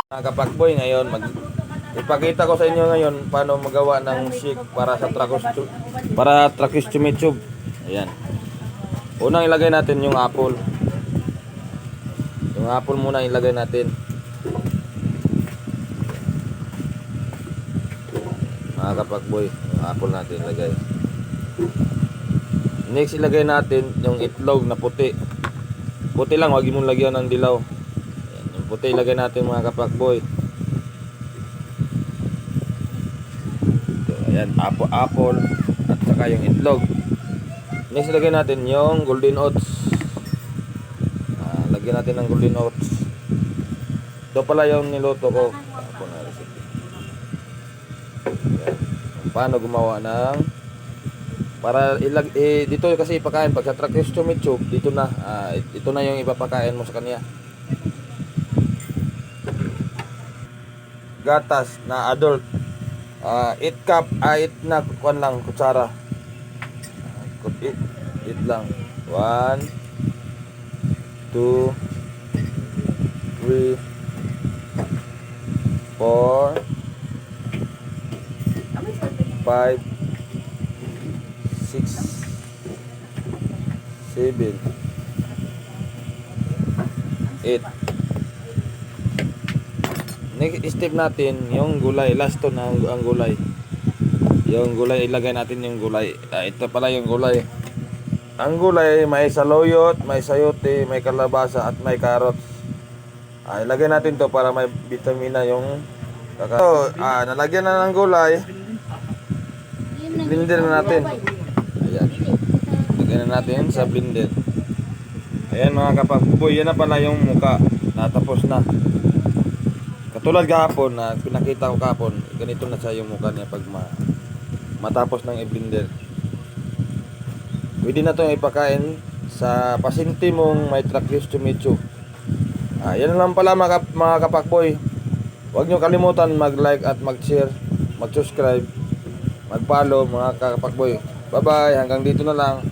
Mga kapakboy, ngayon ipakita ko sa inyo ngayon paano magawa ng shake para sa tracheostomy tube. Ayan. Unang ilagay natin yung apple. Yung apple muna ilagay natin. Mga kapakboy, yung apple natin ilagay. Next ilagay natin yung itlog na puti. Puti lang, huwag mong lagyan ng dilaw. Puti ilagay natin mga kapakboy. So, ayan, apple at saka yung itlog. Next ilagay natin yung golden oats. Lagyan natin ng golden oats. Ito pala yung niluto ko. Ako na recipe. Ayan. Paano gumawa ng para dito kasi ipakain pag sa tracheostomy tube dito na ito na yung ipapakain mo sa kanya. Gatas na adult 8 cup 8 na kuan lang kutsara 8 lang 1 2 3 4 5 6 7 8. Next step natin yung gulay, last to na ang gulay. Yung gulay ilagay natin yung gulay. Ito pala yung gulay. Ang gulay may saluyot, may sayote, may kalabasa at may carrots. Ilagay natin to para may vitamina yung so, nalagyan na ng gulay. Blender na natin. Ayan. Lagyan na natin sa blender. Ayan mga kapakboy, yan na pala yung muka. Natapos na. Katulad kahapon na pinakita ko kahapon, ganito na siya yung mukha niya pag matapos ng i-blender. Pwede na itong ipakain sa pasyente mong may tracheostomy tube. Yan lang pala mga kapakboy. Huwag nyo kalimutan mag-like at mag-share, mag-subscribe, mag-follow mga kapakboy. Bye bye, hanggang dito na lang.